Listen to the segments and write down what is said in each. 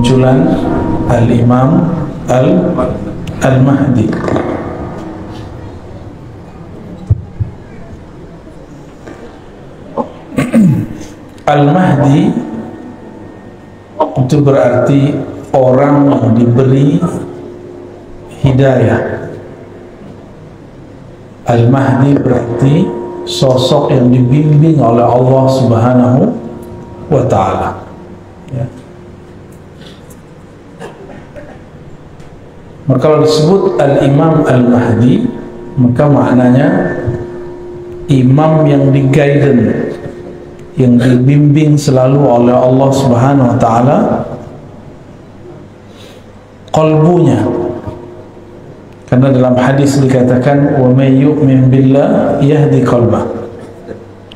kemunculan Al-Imam Al-Mahdi. Al-Mahdi itu berarti orang yang diberi hidayah. Al-Mahdi berarti sosok yang dibimbing oleh Allah Subhanahu wa ta'ala, ya. Maka kalau disebut Al-Imam Al-Mahdi, maka maknanya imam yang di-guidance, yang dibimbing selalu oleh Allah Subhanahu wa ta'ala qalbunya. Karena dalam hadis dikatakan wa may yu'min billah yahdi qalbah.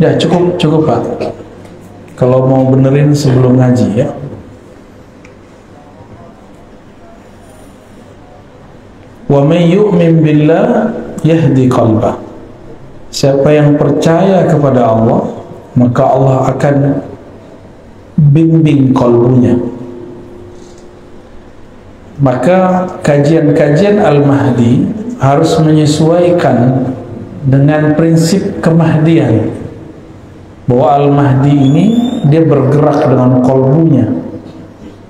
Ya, cukup Pak. Kalau mau benerin sebelum ngaji, ya. Wa may yu'min billah yahdi qalbah. Siapa yang percaya kepada Allah, maka Allah akan bimbing kalbunya. Maka kajian-kajian Al-Mahdi harus menyesuaikan dengan prinsip kemahdian, bahwa Al-Mahdi ini dia bergerak dengan kalbunya,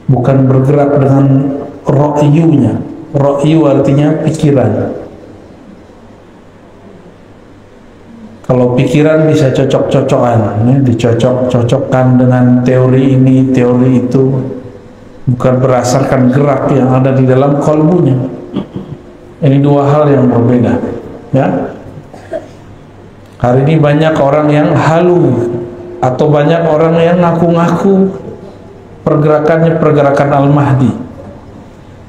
bukan bergerak dengan ra'yunya. Ra'yu artinya pikiran. Kalau pikiran bisa cocok-cocokan, ya, dicocok-cocokkan dengan teori ini, teori itu, bukan berdasarkan gerak yang ada di dalam kalbunya. Ini dua hal yang berbeda, ya. Hari ini banyak orang yang halu, atau banyak orang yang ngaku-ngaku pergerakannya pergerakan Al-Mahdi,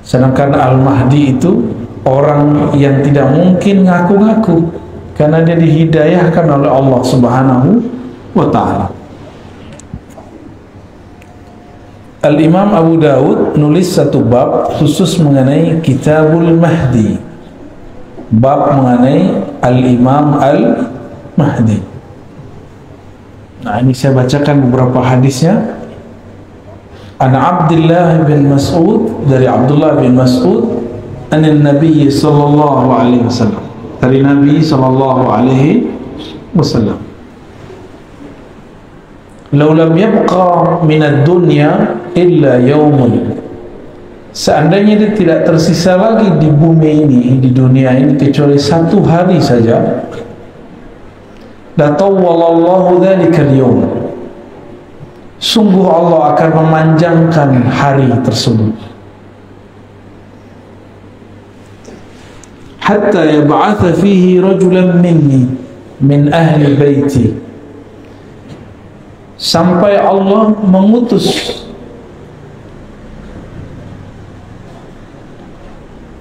sedangkan Al-Mahdi itu orang yang tidak mungkin ngaku-ngaku, karena dia dihidayahkan oleh Allah Subhanahu wa ta'ala. Al-Imam Abu Dawud nulis satu bab khusus mengenai Kitabul Mahdi, bab mengenai Al-Imam Al-Mahdi. Nah, ini saya bacakan beberapa hadisnya. An Abdullah bin Mas'ud, dari Abdullah bin Mas'ud, anin Nabi sallallahu alaihi wasallam, dari Nabi sallallahu alaihi wasallam, "Law lam yabqa min ad-dunya illa yawmun." Seandainya dia tidak tersisa lagi di bumi ini, di dunia ini, kecuali satu hari saja, la tawwalallahu dzalika al-yawm, sungguh Allah akan memanjangkan hari tersebut, hatta yab'atha fihi rajulan minni min ahli baiti, sampai Allah mengutus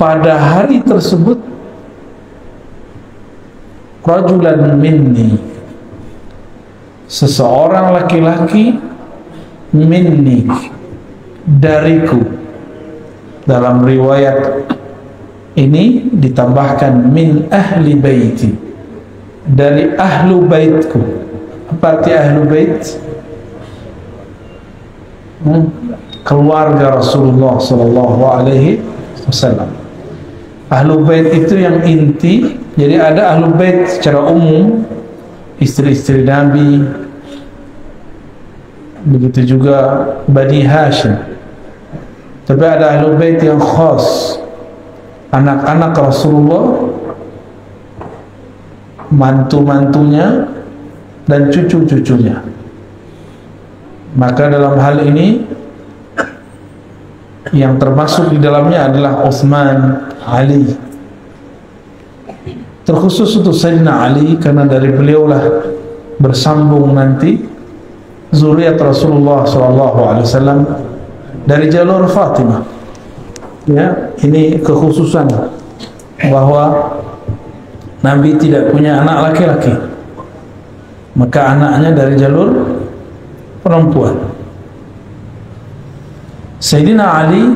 pada hari tersebut rajulan minni, seseorang laki-laki, minni, dariku. Dalam riwayat ini ditambahkan min ahli baiti, dari ahlu baitku. Apa arti ahlu bait? Keluarga Rasulullah sallallahu alaihi wasallam. Ahlu bait itu yang inti. Jadi ada ahlu bait secara umum, istri-istri Nabi, begitu juga Bani Hashim. Tapi ada ahlu bait yang khas, anak-anak Rasulullah, mantu-mantunya, dan cucu-cucunya. Maka dalam hal ini yang termasuk di dalamnya adalah Utsman, Ali. Terkhusus untuk Sayyidina Ali, karena dari beliaulah bersambung nanti zuriat Rasulullah SAW dari jalur Fatimah. Ya, ini kekhususan bahwa Nabi tidak punya anak laki-laki, maka anaknya dari jalur perempuan. Sayyidina Ali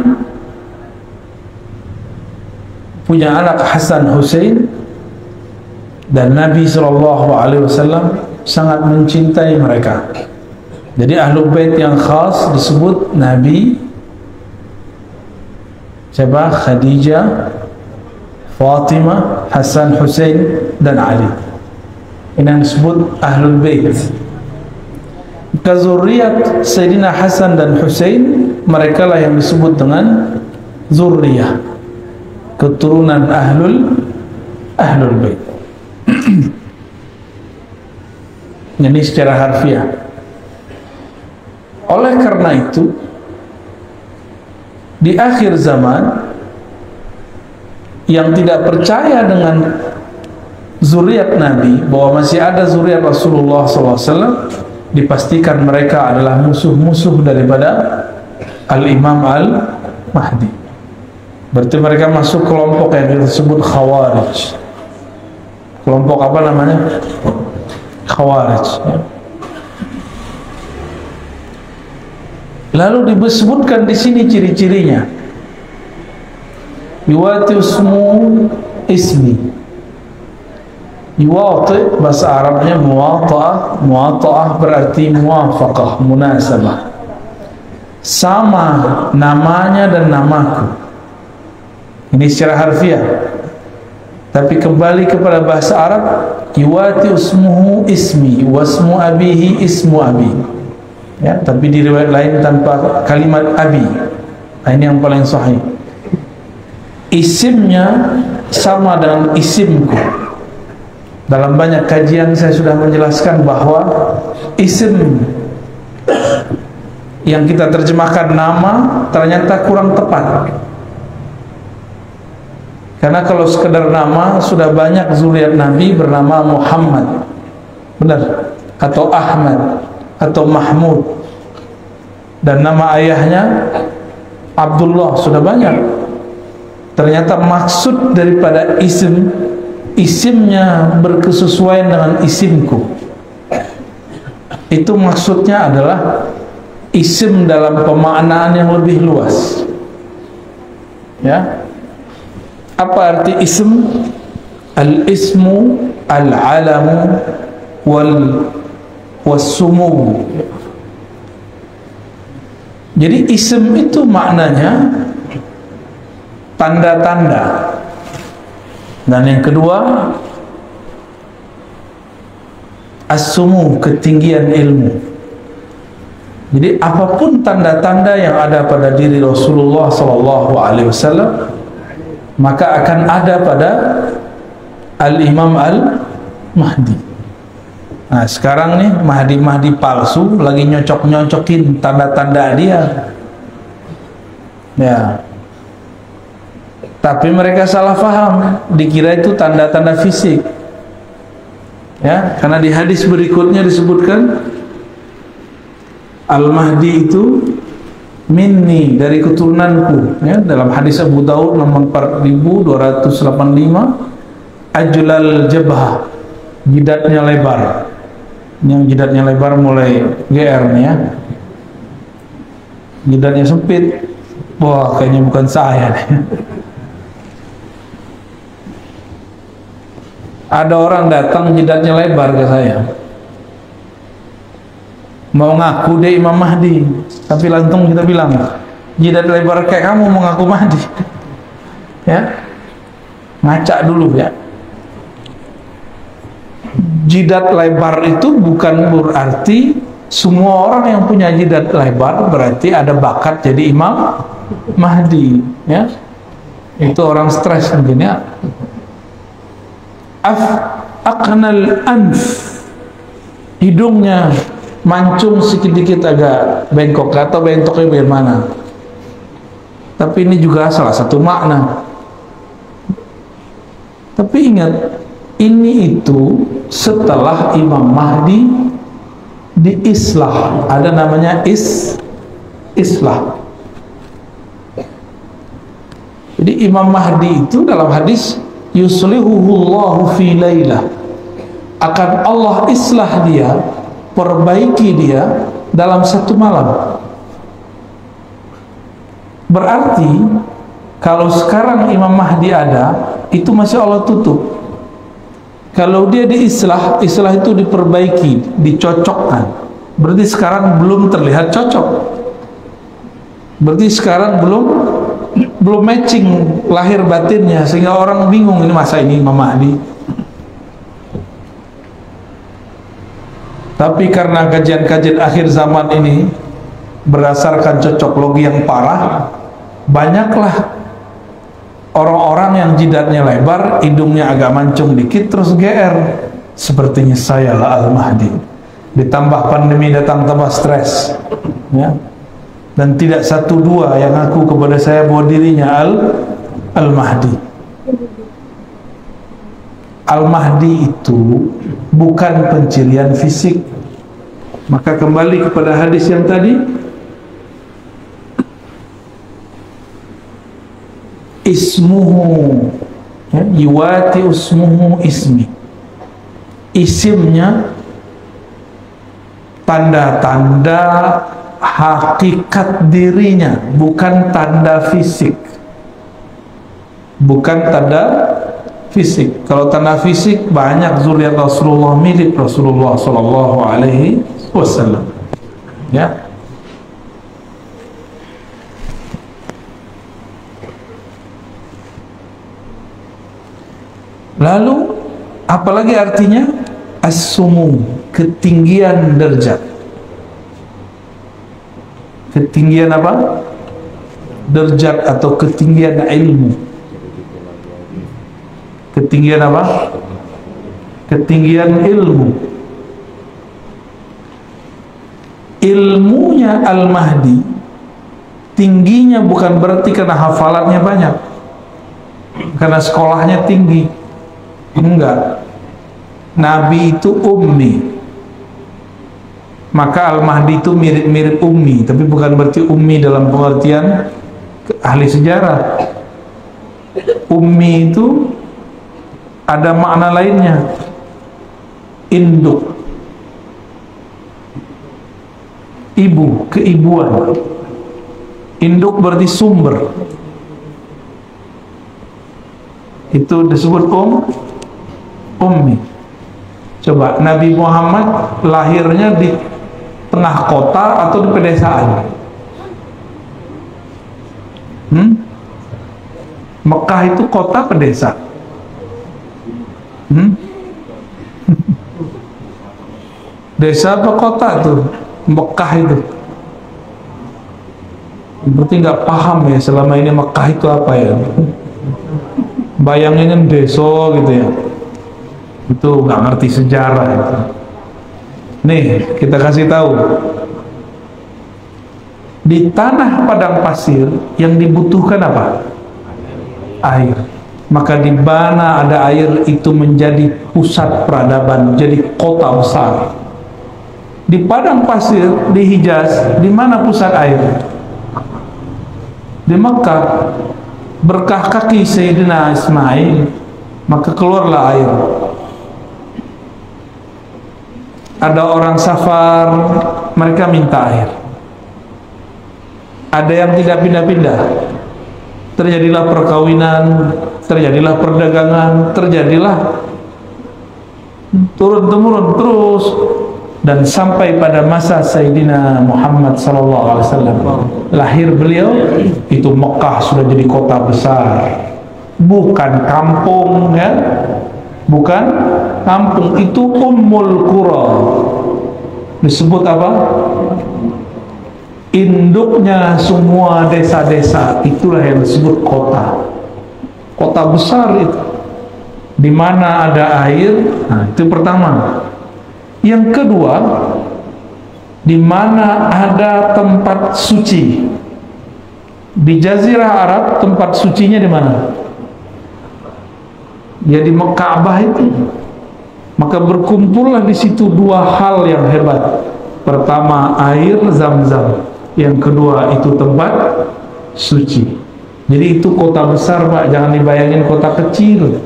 punya anak Hasan Hussein, dan Nabi SAW sangat mencintai mereka. Jadi ahlu bait yang khas disebut Nabi Siapa? Khadijah, Fatimah, Hasan, Husain, dan Ali. Ini yang disebut Ahlul Bait. Kezuriat Sayyidina Hasan dan Husain, mereka lah yang disebut dengan zurriyah, keturunan Ahlul Bait. Ini secara harfiah. Oleh karena itu, di akhir zaman yang tidak percaya dengan zuriat Nabi, bahwa masih ada zuriat Rasulullah SAW, dipastikan mereka adalah musuh-musuh daripada Al-Imam Al-Mahdi. Berarti mereka masuk kelompok yang disebut Khawarij. Kelompok apa namanya? Khawarij. Lalu disebutkan di sini ciri-cirinya. Yuwati ismu ismi. Yuwati bahasa Arabnya muwata'ah. Muwata'ah berarti muwafaqah, munasabah. Sama namanya dan namaku. Ini secara harfiah. Tapi kembali kepada bahasa Arab, yuwati ismuhu ismi wasmu abihi ismu abi. Ya, tapi di riwayat lain tanpa kalimat abi. Nah, ini yang paling sahih. Isimnya sama dengan isimku. Dalam banyak kajian saya sudah menjelaskan bahwa isim yang kita terjemahkan nama ternyata kurang tepat. Karena kalau sekedar nama, sudah banyak zuriat Nabi bernama Muhammad, benar, atau Ahmad, atau Mahmud, dan nama ayahnya Abdullah, sudah banyak. Ternyata maksud daripada isimnya berkesesuaian dengan isimku. Itu maksudnya adalah isim dalam pemaknaan yang lebih luas. Ya. Apa arti ism? Al-ismu al-alamu was-sumu. Jadi ism itu maknanya tanda-tanda. Dan yang kedua, as-sumu, ketinggian ilmu. Jadi apapun tanda-tanda yang ada pada diri Rasulullah SAW, maka akan ada pada Al-Imam Al-Mahdi. Nah, sekarang nih Mahdi palsu lagi nyocok-nyocokin tanda-tanda dia. Ya. Tapi mereka salah faham, dikira itu tanda-tanda fisik. Ya, karena di hadis berikutnya disebutkan Al-Mahdi itu minni, dari keturunanku. Ya, dalam hadis Abu Daud nomor 4285, ajlal jabhah, jidatnya lebar. Yang jidatnya lebar mulai GR nih ya. Jidatnya sempit, wah kayaknya bukan saya nih. Ada orang datang jidatnya lebar ke saya, mau ngaku dia Imam Mahdi, tapi langsung kita bilang, jidat lebar kayak kamu mau ngaku Mahdi? Ya, ngaca dulu ya. Jidat lebar itu bukan berarti semua orang yang punya jidat lebar berarti ada bakat jadi Imam Mahdi. Ya, itu orang stres mungkin ya. Aqnal anf, hidungnya mancung sedikit agak bengkok, atau bengkoknya bagaimana. Tapi ini juga salah satu makna. Tapi ingat, ini itu setelah Imam Mahdi diislah, ada namanya islah. Jadi Imam Mahdi itu dalam hadis yuslihuhullahu fi lailah, akan Allah islah dia, perbaiki dia dalam satu malam. Berarti kalau sekarang Imam Mahdi ada, itu masih Allah tutup. Kalau dia diislah, islah itu diperbaiki, dicocokkan, berarti sekarang belum terlihat cocok. Berarti sekarang belum matching lahir batinnya, sehingga orang bingung, ini masa ini Imam Mahdi. Tapi karena kajian-kajian akhir zaman ini berdasarkan cocoklogi yang parah, banyaklah orang-orang yang jidatnya lebar, hidungnya agak mancung dikit, terus GR, sepertinya saya lah Al-Mahdi. Ditambah pandemi datang, tambah stres, ya. Dan tidak satu dua yang ngaku kepada saya bahwa dirinya Al-Mahdi. Al-Mahdi itu bukan pencirian fisik. Maka kembali kepada hadis yang tadi, ismuhu, ya, yuwati ismuhu ismi, isimnya tanda-tanda hakikat dirinya, bukan tanda fisik, bukan tanda fisik. Kalau tanda fisik banyak zuriat Rasulullah milik Rasulullah Sallallahu Alaihi Wasallam, ya. Lalu apalagi artinya as-sumu, ketinggian derajat. Ketinggian apa? Derajat atau ketinggian ilmu. Ketinggian apa? Ketinggian ilmu. Ilmunya Al-Mahdi tingginya bukan berarti karena hafalannya banyak, karena sekolahnya tinggi. Enggak. Nabi itu ummi, maka Al-Mahdi itu mirip-mirip ummi, tapi bukan berarti ummi dalam pengertian ahli sejarah. Ummi itu ada makna lainnya, induk, ibu, keibuan. Induk berarti sumber, itu disebut ummi. Coba Nabi Muhammad lahirnya di tengah kota atau di pedesaan? Mekah itu kota pedesa? Desa apa kota tuh Mekah itu? Berarti nggak paham ya selama ini Mekah itu apa ya? Bayangin desa gitu ya, itu nggak ngerti sejarah itu. Nih kita kasih tahu, di tanah padang pasir yang dibutuhkan apa? Air. Maka di mana ada air itu menjadi pusat peradaban, jadi kota besar. Di padang pasir di Hijaz, di mana pusat air? Di Mekah. Berkah kaki Sayyidina Ismail, maka keluarlah air. Ada orang safar, mereka minta air. Ada yang tidak pindah-pindah, terjadilah perkawinan, terjadilah perdagangan, terjadilah turun-temurun terus, dan sampai pada masa Sayyidina Muhammad SAW lahir beliau, itu Mekah sudah jadi kota besar, bukan kampung ya, bukan kampung. Itu Ummul Qura, disebut apa? Induknya semua desa-desa, itulah yang disebut kota. Kota besar itu, di mana ada air. Nah, itu pertama. Yang kedua, di mana ada tempat suci. Di Jazirah Arab tempat sucinya di mana? Ya di Mekah itu. Maka berkumpullah di situ dua hal yang hebat. Pertama air Zam-Zam, yang kedua itu tempat suci. Jadi itu kota besar Pak, jangan dibayangin kota kecil.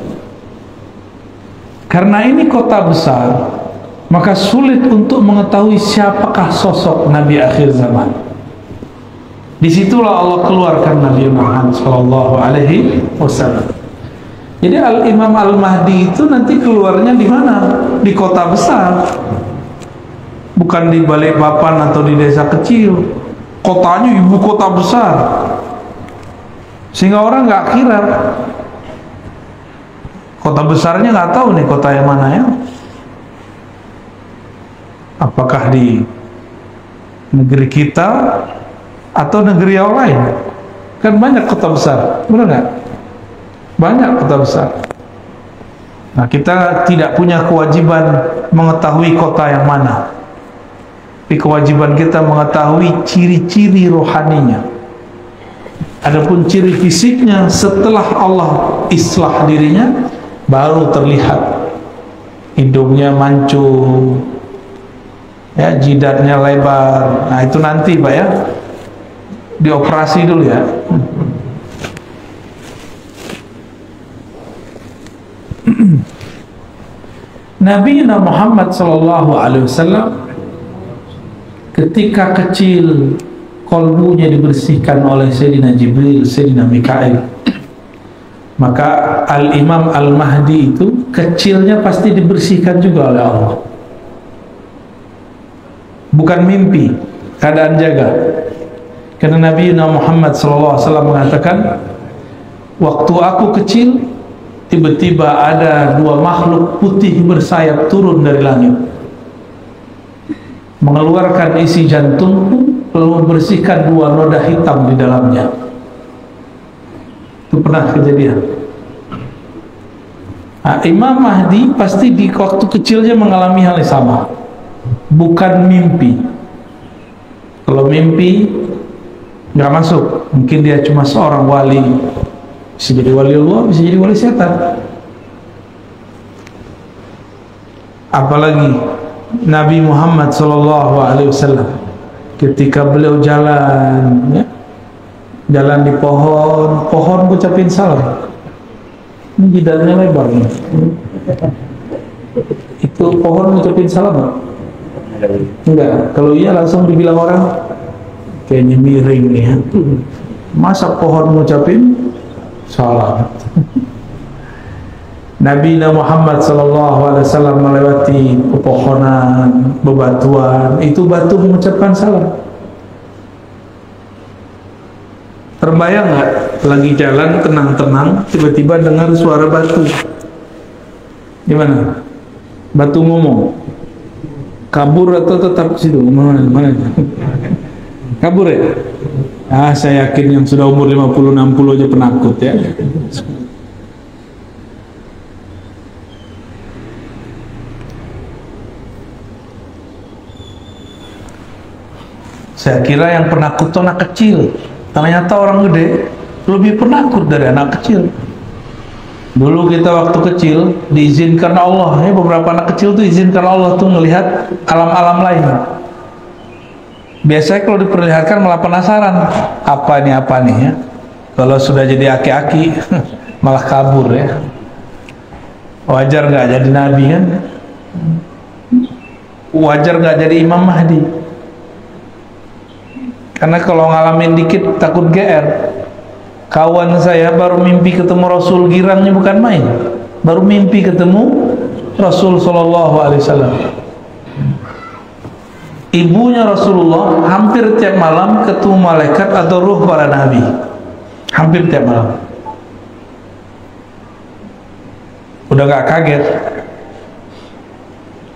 Karena ini kota besar, maka sulit untuk mengetahui siapakah sosok Nabi akhir zaman. Disitulah Allah keluarkan Nabi Muhammad Sallallahu Alaihi Wasallam. Jadi Al-Imam Al-Mahdi itu nanti keluarnya di mana? Di kota besar, bukan di Balikpapan atau di desa kecil. Kotanya ibu kota besar. sehingga orang nggak kira. Kota besarnya nggak tahu nih kota yang mana ya. Apakah di negeri kita atau negeri yang lain? Kan banyak kota besar, benar nggak? Banyak kota besar. Nah, kita tidak punya kewajiban mengetahui kota yang mana, tapi kewajiban kita mengetahui ciri-ciri rohaninya. Adapun ciri fisiknya setelah Allah islah dirinya baru terlihat. Hidungnya mancung, ya, jidatnya lebar. Nah, itu nanti Pak ya, dioperasi dulu ya. Nabi Muhammad SAW ketika kecil kolbunya dibersihkan oleh Sayyidina Jibril, Sayyidina Mikail. Maka Al-Imam Al-Mahdi itu kecilnya pasti dibersihkan juga oleh Allah. Bukan mimpi, keadaan jaga. Karena Nabi Muhammad SAW mengatakan, waktu aku kecil, tiba-tiba ada dua makhluk putih bersayap turun dari langit, mengeluarkan isi jantungku, lalu membersihkan dua noda hitam di dalamnya. Itu pernah kejadian. Nah, Imam Mahdi pasti di waktu kecilnya mengalami hal yang sama, bukan mimpi. Kalau mimpi nggak masuk, mungkin dia cuma seorang wali, bisa jadi wali Allah, bisa jadi wali setan. Apalagi Nabi Muhammad SAW ketika beliau jalan, ya, jalan di pohon ngucapin salam. Ini jidatnya lebar nih. Itu pohon ngucapin salam enggak? Kalau iya langsung dibilang orang kayaknya miring nih ya. Masa pohon ngucapin salam? Nabi Muhammad SAW melewati pepohonan, bebatuan, itu batu mengucapkan salam. Terbayang nggak lagi jalan tenang-tenang, tiba-tiba dengar suara batu? Gimana? Batu ngomong, kabur atau tetap di situ? Mana? Kabur ya? Ah, saya yakin yang sudah umur 50-60 aja penakut ya. Saya kira yang penakut itu anak kecil. Ternyata orang gede lebih penakut dari anak kecil. Dulu kita waktu kecil diizinkan Allah, ya, beberapa anak kecil tuh diizinkan Allah tuh melihat alam-alam lain. Biasanya kalau diperlihatkan malah penasaran, apa nih ya. Kalau sudah jadi aki-aki malah kabur ya. Wajar nggak jadi nabi kan? Wajar nggak jadi Imam Mahdi? Karena kalau ngalamin dikit takut GR. Kawan saya baru mimpi ketemu Rasul, girangnya bukan main. Baru mimpi ketemu Rasul SAW. Ibunya Rasulullah hampir tiap malam ketemu malaikat atau ruh para nabi. Hampir tiap malam. Udah gak kaget,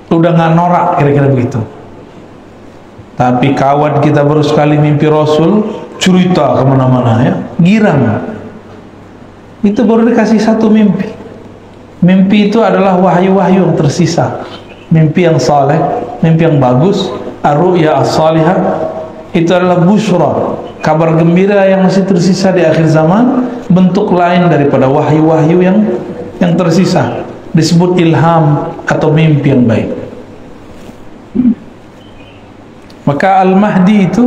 udah gak norak, kira-kira begitu. Tapi kawan kita baru sekali mimpi Rasul, cerita kemana-mana ya, girang. Itu baru dikasih satu mimpi. Mimpi itu adalah wahyu-wahyu yang tersisa, mimpi yang saleh, mimpi yang bagus. Ar-ru'ya as-salihah itu adalah busyra, kabar gembira yang masih tersisa di akhir zaman, bentuk lain daripada wahyu-wahyu yang tersisa, disebut ilham atau mimpi yang baik. Maka Al-Mahdi itu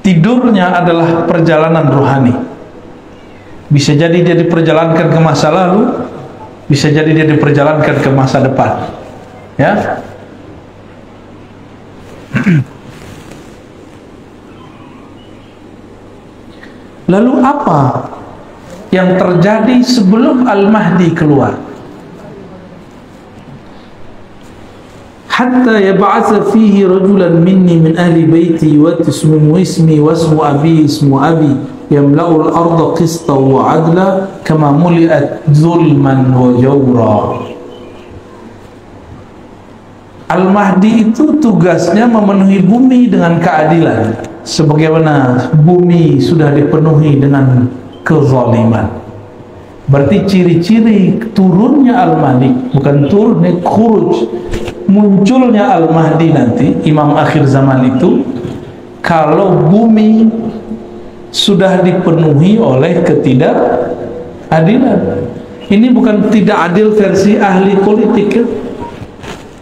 tidurnya adalah perjalanan rohani. Bisa jadi dia diperjalankan ke masa lalu, bisa jadi dia diperjalankan ke masa depan. Ya. Lalu apa yang terjadi sebelum Al-Mahdi keluar? Hatta yab'atha fihi rajulan minni min ahli baiti wa ismu ismi wa ismu abi ismu abi yamla'ul arda qistan wa 'adla kama muli'at zulman wa jawra. Al-Mahdi itu tugasnya memenuhi bumi dengan keadilan, sebagaimana bumi sudah dipenuhi dengan kezaliman. Berarti ciri-ciri turunnya Al-Mahdi, bukan turunnya, khuruj, munculnya Al-Mahdi nanti, imam akhir zaman itu, kalau bumi sudah dipenuhi oleh ketidakadilan. Ini bukan tidak adil versi ahli politik ya?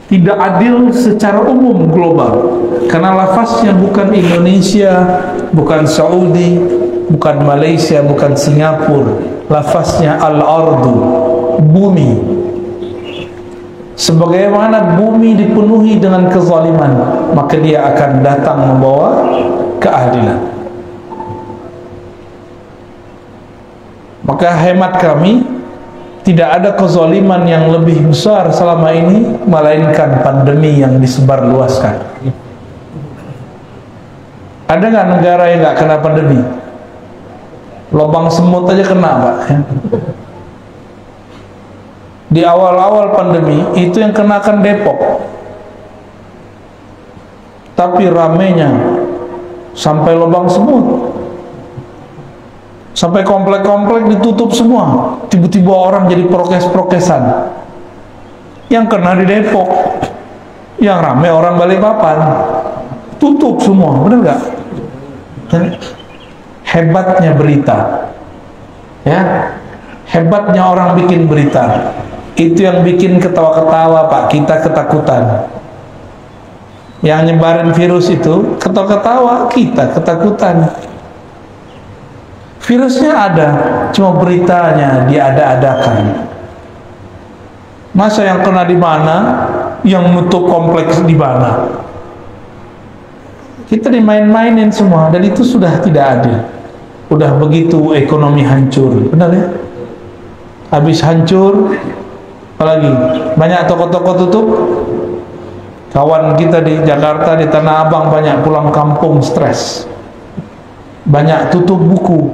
Tidak adil secara umum global, karena lafaznya bukan Indonesia, bukan Saudi, bukan Malaysia, bukan Singapura. Lafaznya al-ardu, bumi. Sebagaimana bumi dipenuhi dengan kezaliman, maka dia akan datang membawa keadilan. Maka hemat kami, tidak ada kezaliman yang lebih besar selama ini melainkan pandemi yang disebarluaskan. Ada nggak negara yang nggak kena pandemi? Lubang semut aja kena, Pak. Di awal-awal pandemi itu yang kenakan Depok, tapi ramenya sampai lubang semut, sampai komplek-komplek ditutup semua. Tiba-tiba orang jadi prokes-prokesan. Yang kena di Depok, yang rame orang Balikpapan, tutup semua, benar nggak? Hebatnya berita, ya, hebatnya orang bikin berita. Itu yang bikin ketawa-ketawa, Pak, kita ketakutan. Yang nyebarin virus itu ketawa-ketawa, kita ketakutan. Virusnya ada, cuma beritanya diada-adakan. Masa yang kena di mana, yang nutup kompleks di mana? Kita dimain-mainin semua, dan itu sudah tidak adil. Udah begitu ekonomi hancur, benar ya? Habis hancur, apalagi banyak toko-toko tutup. Kawan kita di Jakarta, di Tanah Abang, banyak pulang kampung stres. Banyak tutup buku.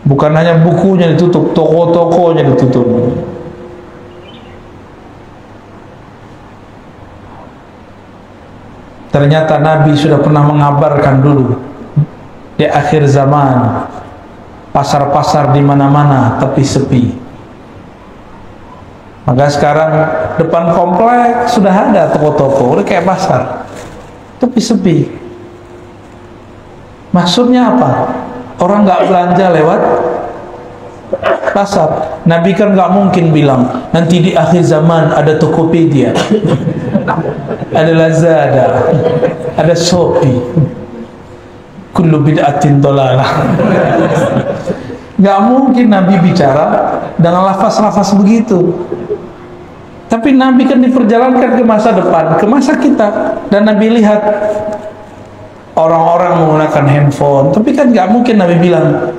Bukan hanya bukunya ditutup, toko-tokonya ditutup. Ternyata Nabi sudah pernah mengabarkan dulu, di akhir zaman pasar-pasar di mana-mana tapi sepi. Maka sekarang depan komplek sudah ada toko-toko, udah kayak pasar, tapi sepi. Maksudnya apa? Orang nggak belanja lewat pasar. Nabi kan nggak mungkin bilang nanti di akhir zaman ada Tokopedia, ada Lazada, ada Shopee, kullu bid'atin dhalalah. Nggak mungkin Nabi bicara dengan lafaz-lafaz begitu. Tapi Nabi kan diperjalankan ke masa depan, ke masa kita, dan Nabi lihat orang-orang menggunakan handphone. Tapi kan nggak mungkin Nabi bilang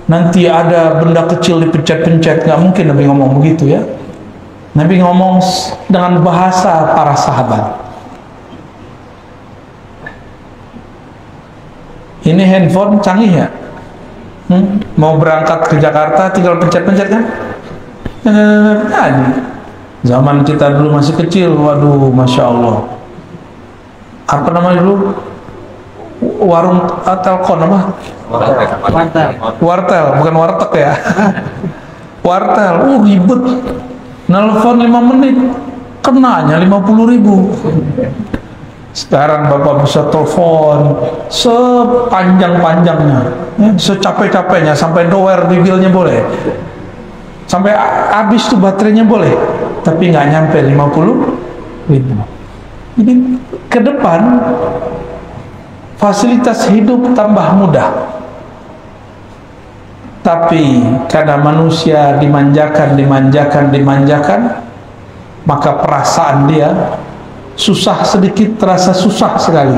nanti ada benda kecil dipencet-pencet. Nggak mungkin Nabi ngomong begitu ya. Nabi ngomong dengan bahasa para sahabat. Ini handphone canggih ya. Mau berangkat ke Jakarta tinggal pencet-pencet kan. Zaman kita dulu masih kecil, waduh, masya Allah. Apa namanya dulu? Warung telkom apa? Wartel, bukan warteg ya. Wartel, ribet. Nelfon 5 menit, kenanya 50.000. Sekarang Bapak bisa telepon sepanjang-panjangnya, ya, secapek-capeknya, sampai dower di bilnya boleh, sampai habis tuh baterainya boleh, tapi nggak nyampe 50.000. Jadi ke depan fasilitas hidup tambah mudah, tapi karena manusia dimanjakan, maka perasaan dia susah sedikit, terasa susah sekali.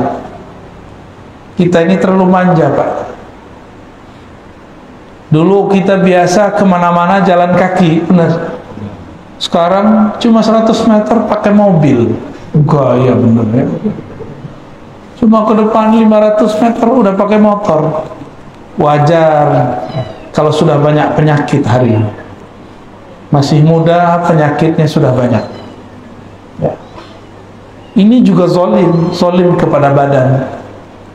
Kita ini terlalu manja, Pak. Dulu kita biasa kemana-mana jalan kaki, benar. Sekarang cuma 100 meter pakai mobil, gaya bener ya. Cuma ke depan 500 meter udah pakai motor. wajar kalau sudah banyak penyakit hari ini. Masih muda penyakitnya sudah banyak ya. Ini juga zolim kepada badan,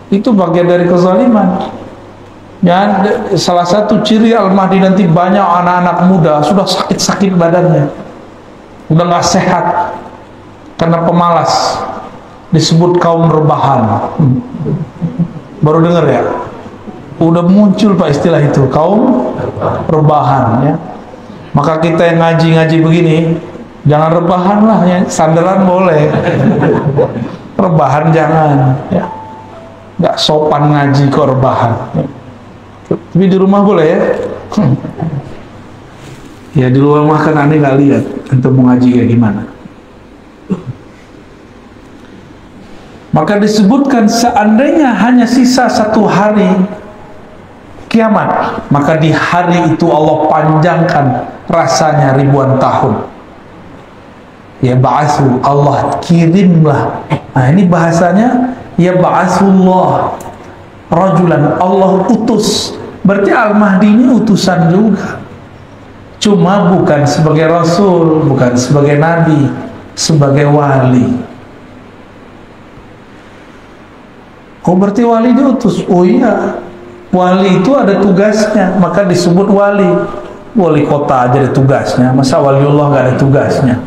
itu bagian dari kezaliman ya. Salah satu ciri Al-Mahdi nanti banyak anak-anak muda sudah sakit-sakit badannya, udah gak sehat karena pemalas, disebut kaum rebahan. Baru dengar ya, udah muncul Pak istilah itu, kaum rebahan ya. Maka kita yang ngaji-ngaji begini jangan rebahan lah ya, sandaran boleh, rebahan jangan ya, nggak sopan ngaji kok rebahan ya. Tapi di rumah boleh ya. Ya di rumah kan aneh nggak lihat untuk mengaji kayak gimana. Maka disebutkan seandainya hanya sisa 1 hari kiamat, maka di hari itu Allah panjangkan rasanya ribuan tahun. Ya ba'asu, Allah kirimlah. Nah ini bahasanya ya ba'asullah rajulan, Allah utus. Berarti Al-Mahdi ini utusan juga, cuma bukan sebagai Rasul, bukan sebagai Nabi, sebagai wali. Oh berarti wali diutus? Oh iya, wali itu ada tugasnya, maka disebut wali. Wali kota aja ada tugasnya, masa waliullah nggak ada tugasnya?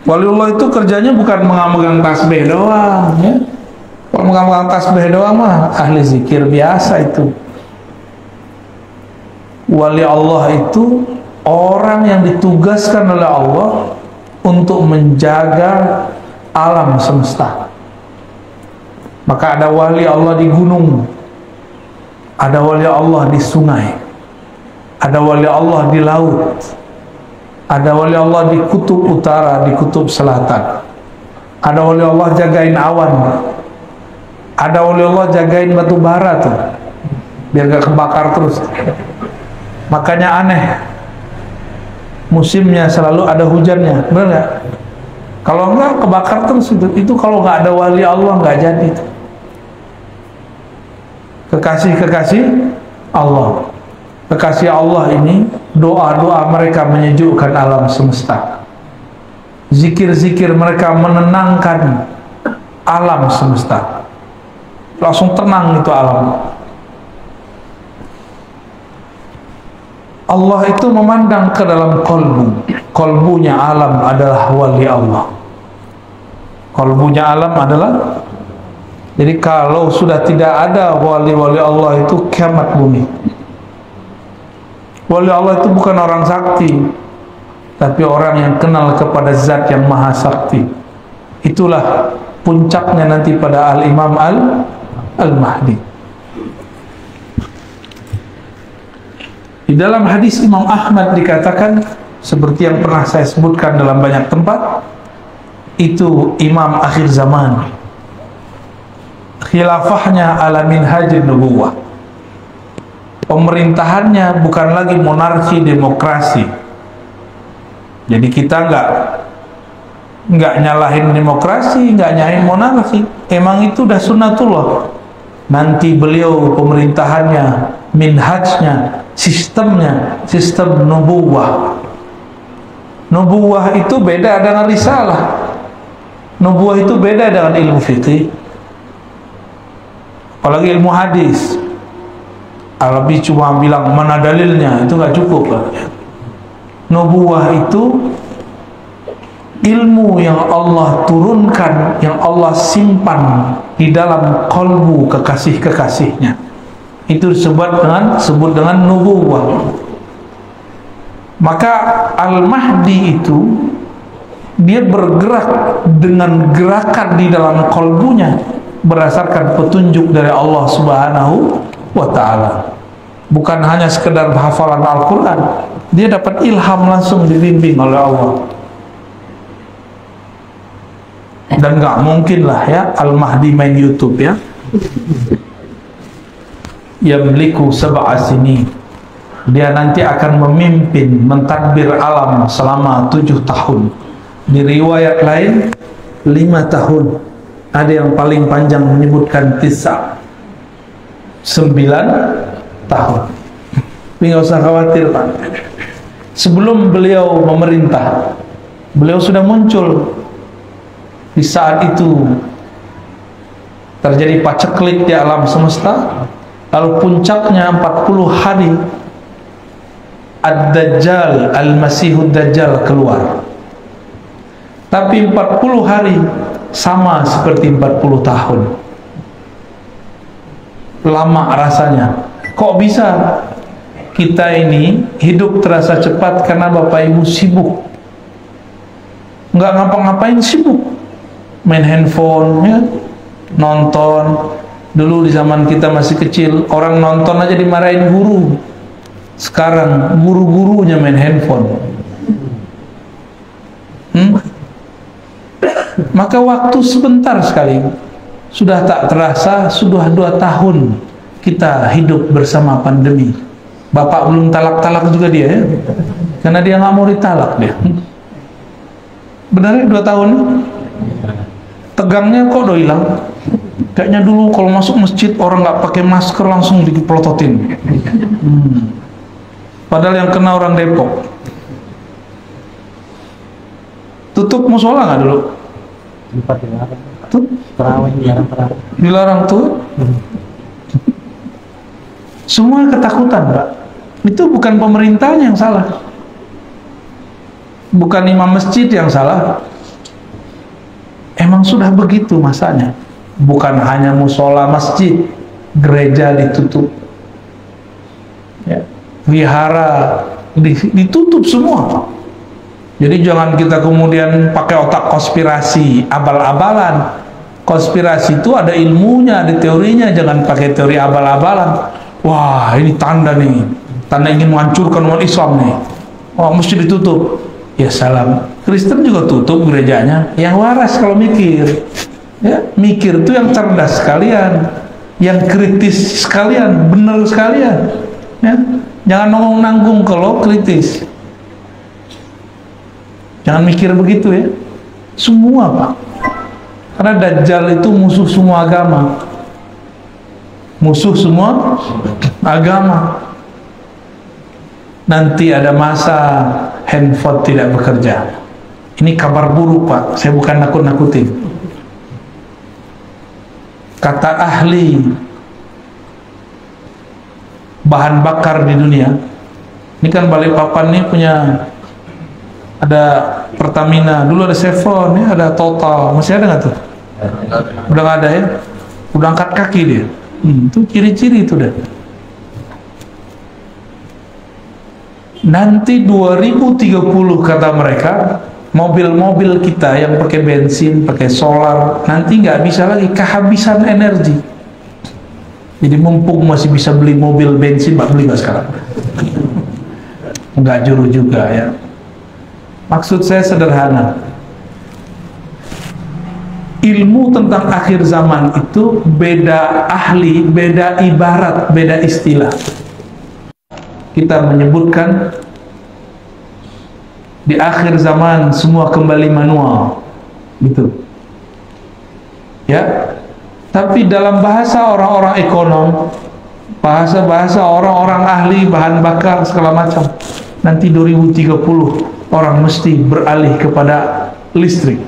Waliullah itu kerjanya bukan megang tasbih doang ya. Kalau megang tasbih doang mah ahli zikir biasa itu. Wali Allah itu orang yang ditugaskan oleh Allah untuk menjaga alam semesta. Maka ada wali Allah di gunung, ada wali Allah di sungai, ada wali Allah di laut, ada wali Allah di kutub utara, di kutub selatan, ada wali Allah jagain awan, ada wali Allah jagain batu bara tuh biar gak kebakar terus. Makanya aneh, musimnya selalu ada hujannya, benar nggak? Kalau enggak kebakar terus itu kalau nggak ada wali Allah nggak jadi itu. Kekasih-kekasih Allah, kekasih Allah ini doa-doa mereka menyejukkan alam semesta, zikir-zikir mereka menenangkan alam semesta, langsung tenang itu alam. Allah itu memandang ke dalam kolbunya alam adalah wali Allah. Kolbunya alam adalah, jadi kalau sudah tidak ada wali-wali Allah itu kiamat bumi. Wali Allah itu bukan orang sakti, tapi orang yang kenal kepada zat yang maha sakti. Itulah puncaknya nanti pada Al-Imam Al-Mahdi. Di dalam hadis Imam Ahmad dikatakan, seperti yang pernah saya sebutkan dalam banyak tempat, itu imam akhir zaman, khilafahnya ala minhajin nubuwah, pemerintahannya bukan lagi monarki demokrasi. Jadi kita nggak nyalahin demokrasi, nggak nyalahin monarki, emang itu udah sunnatullah. Nanti beliau pemerintahannya, minhajnya, sistemnya, sistem nubuwah. Nubuwah itu beda dengan risalah. Nubuwah itu beda dengan ilmu fikih, apalagi ilmu hadis. Arabi cuma bilang mana dalilnya, itu nggak cukup. Nubuwah itu ilmu yang Allah turunkan, yang Allah simpan di dalam kolbu kekasih-kekasihnya. Itu disebut dengan nubuwah. Maka Al-Mahdi itu dia bergerak dengan gerakan di dalam kolbunya berdasarkan petunjuk dari Allah Subhanahu wa ta'ala. Bukan hanya sekedar hafalan Al-Quran, dia dapat ilham langsung, dibimbing oleh Allah. Dan nggak mungkin lah ya Al-Mahdi main YouTube ya. Yamliku sab'a sinin, dia nanti akan memimpin, mentadbir alam selama 7 tahun. Di riwayat lain 5 tahun. Ada yang paling panjang menyebutkan 9, tahun. Tapi nggak usah khawatir Pak. Sebelum beliau memerintah, beliau sudah muncul. Di saat itu terjadi paceklik di alam semesta. Lalu puncaknya 40 hari Ad-Dajjal, Al-Masihud Dajjal keluar. Tapi 40 hari sama seperti 40 tahun. Lama rasanya. Kok bisa? Kita ini hidup terasa cepat karena Bapak Ibu sibuk. Nggak ngapa-ngapain, sibuk. Main handphone, ya, nonton. Dulu di zaman kita masih kecil, orang nonton aja dimarahin guru. Sekarang guru-gurunya main handphone. Maka waktu sebentar sekali, sudah tak terasa, sudah 2 tahun kita hidup bersama pandemi. Bapak belum talak-talak juga dia, ya? Karena dia nggak mau ditalak dia. Benar ya 2 tahun? Tegangnya kok udah hilang. Kayaknya dulu kalau masuk masjid orang nggak pakai masker langsung dipelototin. Padahal yang kena orang Depok. Tutup musola nggak dulu? Tuh? Dilarang tuh. Semua ketakutan Pak. Itu bukan pemerintahnya yang salah, bukan imam masjid yang salah. Emang sudah begitu masanya. Bukan hanya musola masjid, gereja ditutup, ya, wihara ditutup semua. Jadi jangan kita kemudian pakai otak konspirasi, abal-abalan. Konspirasi itu ada ilmunya, ada teorinya. Jangan pakai teori abal-abalan. Wah, ini tanda nih, tanda ingin menghancurkan umat Islam nih. Wah, mesti ditutup. Ya salam. Kristen juga tutup gerejanya. Yang waras kalau mikir. Ya, mikir itu yang cerdas sekalian, yang kritis sekalian, benar sekalian. Ya, jangan ngomong nanggung kalau kritis. Jangan mikir begitu ya. Semua Pak. Karena Dajjal itu musuh semua agama. Musuh semua agama. Nanti ada masa handphone tidak bekerja. Ini kabar buruk Pak. Saya bukan nakut-nakutin. Kata ahli bahan bakar di dunia, ini kan Balikpapan ini punya, ada Pertamina, dulu ada Sevon, ya, ada Total, masih ada nggak tuh? Udah nggak ada ya? Udah angkat kaki dia. Itu ciri-ciri itu dah. Nanti 2030 kata mereka, mobil-mobil kita yang pakai bensin, pakai solar, nanti nggak bisa lagi, kehabisan energi. Jadi mumpung masih bisa beli mobil bensin, Pak, beli nggak sekarang? Nggak juru juga ya. Maksud saya sederhana. Ilmu tentang akhir zaman itu beda ahli, beda ibarat, beda istilah. Kita menyebutkan di akhir zaman semua kembali manual, gitu ya. Tapi dalam bahasa orang-orang ekonom, bahasa orang-orang ahli bahan bakar segala macam, nanti 2030 orang mesti beralih kepada listrik.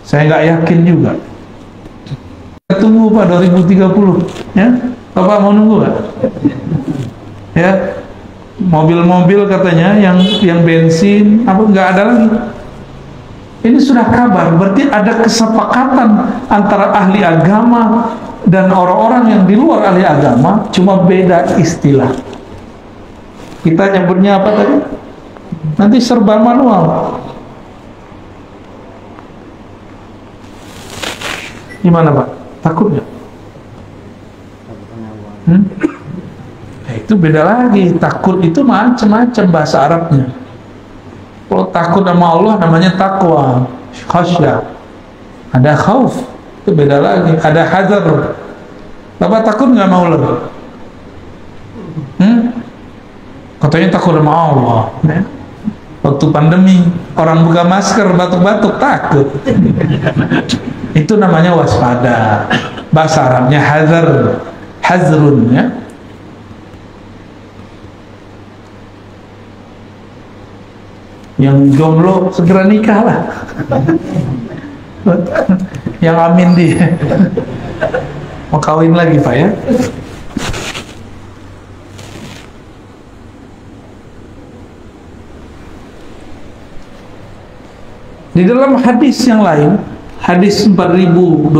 Saya nggak yakin juga. Kita tunggu Pak 2030 ya. Bapak mau nunggu nggak? Ya, mobil-mobil katanya yang bensin apa nggak ada lagi. Ini sudah kabar, berarti ada kesepakatan antara ahli agama dan orang-orang yang di luar ahli agama, cuma beda istilah. Kita nyebutnya apa tadi? Nanti serba manual. Gimana Pak? Takut nggak? Itu beda lagi. Takut itu macam-macam bahasa Arabnya. Kalau takut sama Allah namanya takwa, khasyah. Ada khauf, itu beda lagi. Ada hadar. Bapak takut nggak sama Allah? Katanya takut sama Allah. Ya. Waktu pandemi orang buka masker batuk-batuk takut. Itu namanya waspada. Bahasa Arabnya hadar, hazrun ya. Yang jomblo segera nikah lah. Yang amin dia mau kawin lagi Pak ya. Di dalam hadis yang lain, hadis 4286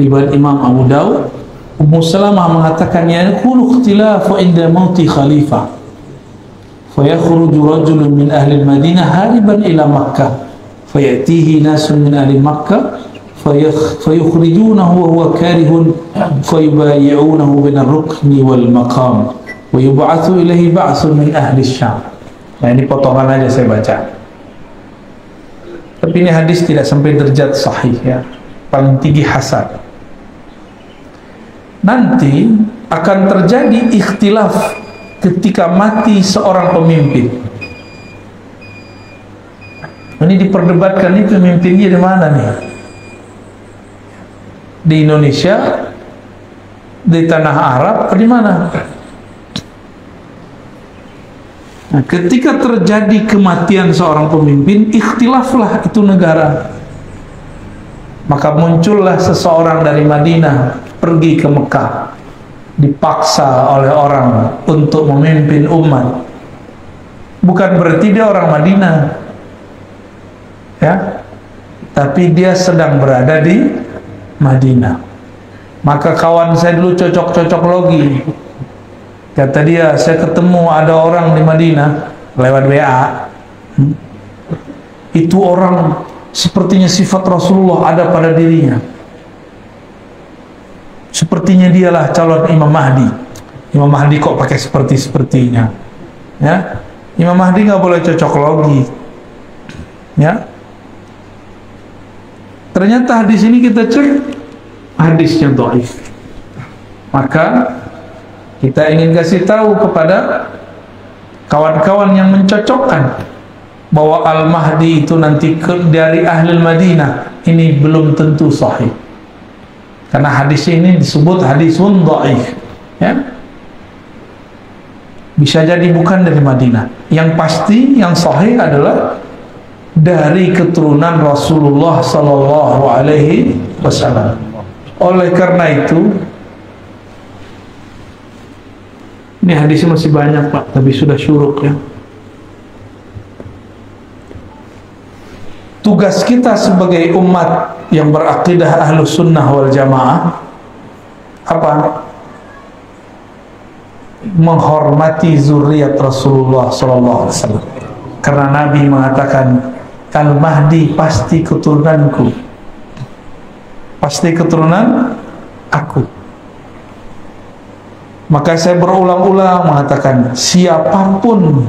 riwayat Imam Abu Daud, Ummu Salamah mengatakan, yakunu ikhtilafu inda mauti khalifah fayakhruju rajulun min ahli Madinah hariban ila Makkah fayatihi nasun min ahli Makkah fayukhrijunahu wa huwa karihun fayubayi'unahu bin ar-rukni wal maqam wa yub'atsu ilaihi ba'sun min ahli Syam. Nah, ini potongan aja saya baca. Tapi ini hadis tidak sampai derajat sahih ya, paling tinggi hasan. Nanti akan terjadi ikhtilaf ketika mati seorang pemimpin. Ini diperdebatkan, ini pemimpinnya di mana nih? Di Indonesia, di tanah Arab, atau di mana? Nah, ketika terjadi kematian seorang pemimpin, ikhtilaflah itu negara. Maka muncullah seseorang dari Madinah pergi ke Mekah, dipaksa oleh orang untuk memimpin umat. Bukan berarti dia orang Madinah, ya, tapi dia sedang berada di Madinah. Maka kawan saya dulu cocok-cocok logi. Kata dia, saya ketemu ada orang di Madinah lewat WA. Itu orang sepertinya sifat Rasulullah ada pada dirinya. Sepertinya dialah calon Imam Mahdi. Imam Mahdi kok pakai sepertinya? Ya, Imam Mahdi nggak boleh cocok logi. Ya, ternyata hadis ini kita cek hadisnya dhaif. Maka kita ingin kasih tahu kepada kawan-kawan yang mencocokkan bahwa Al-Mahdi itu nanti dari Ahlul Madinah, ini belum tentu sahih. Karena hadis ini disebut hadisun dhaif, ya. Bisa jadi bukan dari Madinah. Yang pasti yang sahih adalah dari keturunan Rasulullah sallallahu alaihi wasallam. Oleh karena itu, ini hadisnya masih banyak Pak, tapi sudah syuruk ya. Tugas kita sebagai umat yang berakidah Ahlus Sunnah wal Jamaah apa? Menghormati zuriat Rasulullah SAW. Karena Nabi mengatakan, Al-Mahdi pasti keturunanku, pasti keturunan aku. Maka saya berulang-ulang mengatakan, siapapun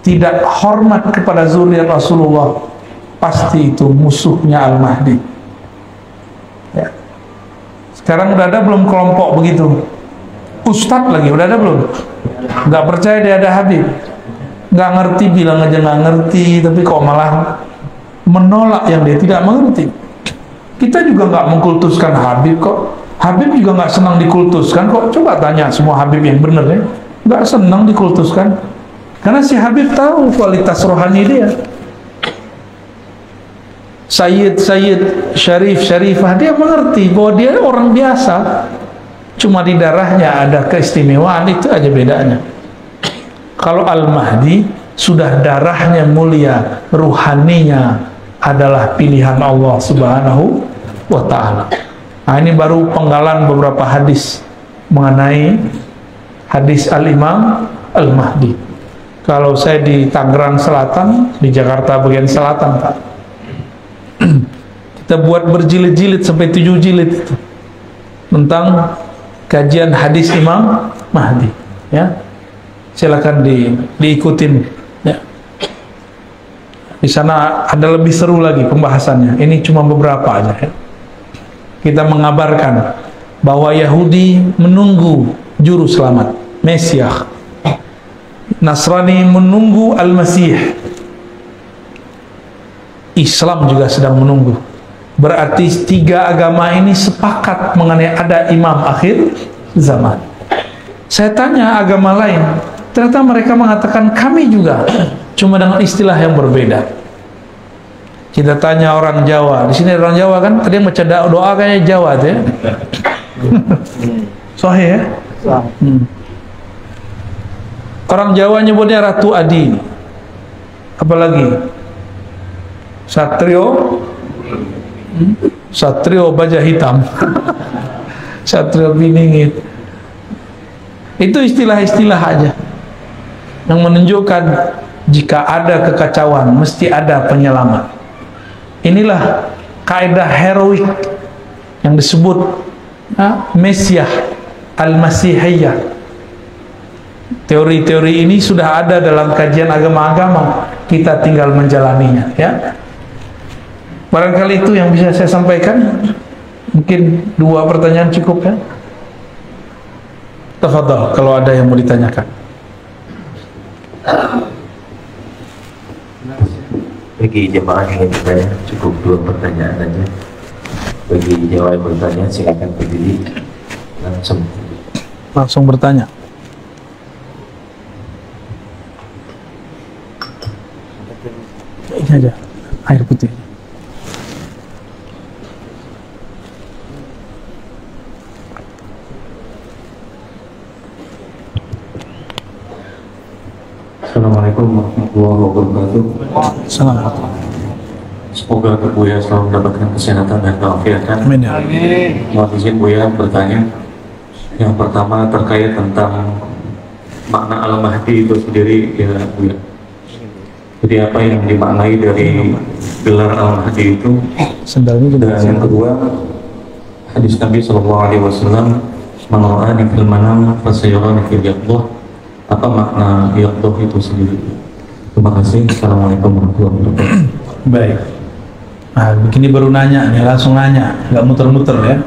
tidak hormat kepada zuriat Rasulullah, pasti itu musuhnya Al-Mahdi. Ya. Sekarang udah ada belum kelompok begitu? Ustadz lagi, udah ada belum? Nggak percaya dia ada Habib, nggak ngerti, bilang aja nggak ngerti, tapi kok malah menolak yang dia tidak mengerti. Kita juga nggak mengkultuskan Habib kok. Habib juga nggak senang dikultuskan kok. Coba tanya semua Habib yang benar ya, nggak senang dikultuskan. Karena si Habib tahu kualitas rohani dia. Sayyid, Syarif, Syarifah, dia mengerti bahwa dia orang biasa. Cuma di darahnya ada keistimewaan, itu aja bedanya. Kalau Al-Mahdi sudah darahnya mulia, ruhaninya adalah pilihan Allah Subhanahu wa ta'ala. Nah, ini baru penggalan beberapa hadis mengenai hadis Al-Imam Al-Mahdi. Kalau saya di Tangerang Selatan, di Jakarta bagian selatan Pak, kita buat berjilid-jilid sampai 7 jilid tentang kajian hadis Imam Mahdi, ya. Silakan diikutin ya. Di sana ada lebih seru lagi pembahasannya. Ini cuma beberapa aja ya. Kita mengabarkan bahwa Yahudi menunggu juru selamat, Mesiah. Nasrani menunggu Al-Masih. Islam juga sedang menunggu. Berarti 3 agama ini sepakat mengenai ada imam akhir zaman. Saya tanya agama lain, Ternyata mereka mengatakan kami juga, cuma dengan istilah yang berbeda. Kita tanya orang Jawa, di sini orang Jawa kan, tadi yang baca doa kayaknya Jawa tuh ya. Sahih ya? Orang Jawa nyebutnya Ratu Adi. Apalagi? Satrio baja hitam. Satrio biningit. Itu istilah-istilah aja yang menunjukkan jika ada kekacauan mesti ada penyelamat. Inilah kaidah heroik yang disebut Mesiah Al-Masihiyah. Teori-teori ini sudah ada dalam kajian agama-agama, kita tinggal menjalaninya ya. Barangkali itu yang bisa saya sampaikan. Mungkin 2 pertanyaan cukup ya. Tafadhal kalau ada yang mau ditanyakan. Bagi jemaah yang bertanya cukup 2 pertanyaan aja. Bagi jemaah yang bertanya silakan berdiri langsung bertanya. Ini aja air putih. Assalamualaikum warahmatullahi wabarakatuh. Assalamualaikum. Semoga Buya selalu mendapatkan kesehatan dan keafiatan. Amin ya. Mohon izin Buya bertanya. Yang pertama terkait tentang makna Al-Mahdi itu sendiri ya Buya. Jadi apa yang dimaknai dari gelar Al-Mahdi itu? Dan yang kedua, hadis Nabi SAW, "Man ra'ani fil manam fasayarani fil yaqdah." Apa makna yaqdah itu sendiri? Terima kasih. Assalamualaikum warahmatullahi wabarakatuh. Baik. Nah, begini baru nanya nih, langsung nanya, nggak muter-muter ya.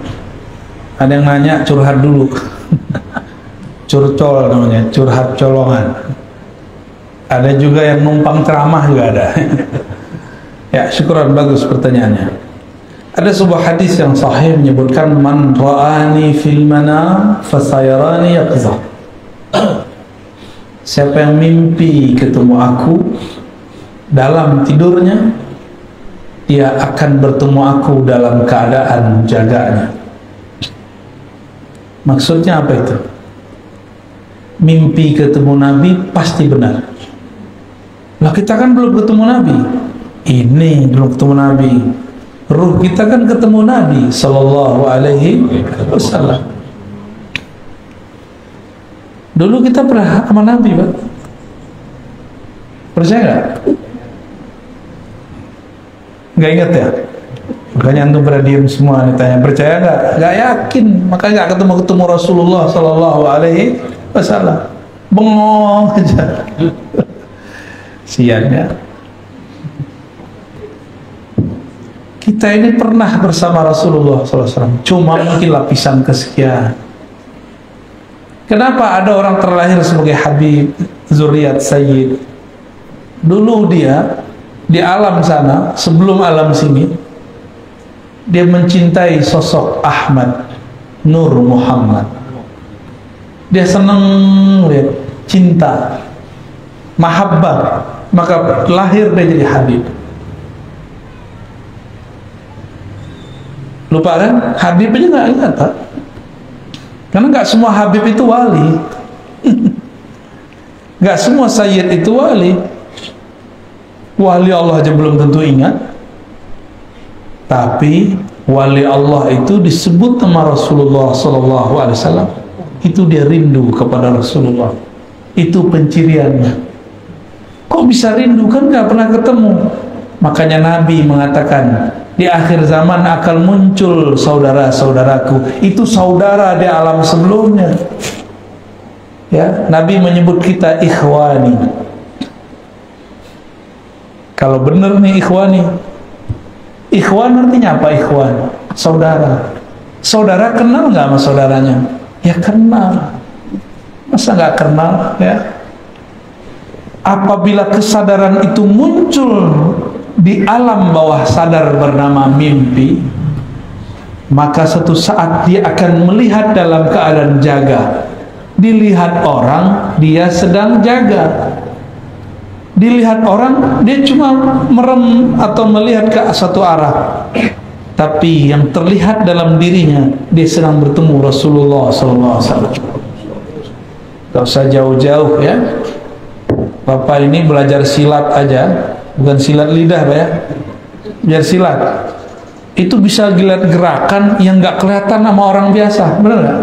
Ada yang nanya curhat dulu. Curcol namanya, curhat colongan. Ada juga yang numpang ceramah juga ada. Ya, syukuran, bagus pertanyaannya. Ada sebuah hadis yang sahih menyebutkan man ra'ani fil manam fasayarani yaqzah. Siapa yang mimpi ketemu aku dalam tidurnya, dia akan bertemu aku dalam keadaan jaganya. Maksudnya apa itu? Mimpi ketemu Nabi pasti benar. Lah kita kan belum ketemu Nabi. Ini belum ketemu Nabi. Ruh kita kan ketemu Nabi sallallahu alaihi wasallam. Dulu kita pernah sama Nabi, Pak. Percaya nggak? Nggak ingat ya? Makanya antum pada diem semua ditanya percaya nggak? Nggak yakin, makanya nggak ketemu Rasulullah sallallahu alaihi wasallam. Bengong aja. Sian ya. Kita ini pernah bersama Rasulullah SAW, cuma mungkin lapisan kesekian. Kenapa ada orang terlahir sebagai Habib, zuriat Sayyid? Dulu dia di alam sana, sebelum alam sini, dia mencintai sosok Ahmad, Nur Muhammad. Dia senang lihat, cinta, mahabbah, maka lahir dia jadi Habib. Lupa kan? Habib aja nggak ingat, Pak. Karena nggak semua Habib itu wali. Nggak semua Sayyid itu wali. Wali Allah aja belum tentu ingat. Tapi wali Allah itu disebut nama Rasulullah SAW. Itu dia rindu kepada Rasulullah. Itu penciriannya. Kok bisa rindu? Kan nggak pernah ketemu. Makanya Nabi mengatakan, di akhir zaman akan muncul saudara-saudaraku. Itu saudara di alam sebelumnya. Ya, Nabi menyebut kita ikhwani. Kalau benar nih ikhwani. Ikhwan artinya apa ikhwan? Saudara. Saudara kenal nggak sama saudaranya? Ya kenal. Masa nggak kenal ya? Apabila kesadaran itu muncul di alam bawah sadar bernama mimpi, maka suatu saat dia akan melihat dalam keadaan jaga Dilihat orang dia sedang jaga, dilihat orang dia cuma merem atau melihat ke satu arah, tapi yang terlihat dalam dirinya dia sedang bertemu Rasulullah SAW. Gak usah jauh-jauh ya, Bapak ini belajar silat aja, bukan silat lidah ya, belajar silat itu bisa lihat gerakan yang gak kelihatan sama orang biasa, benar gak?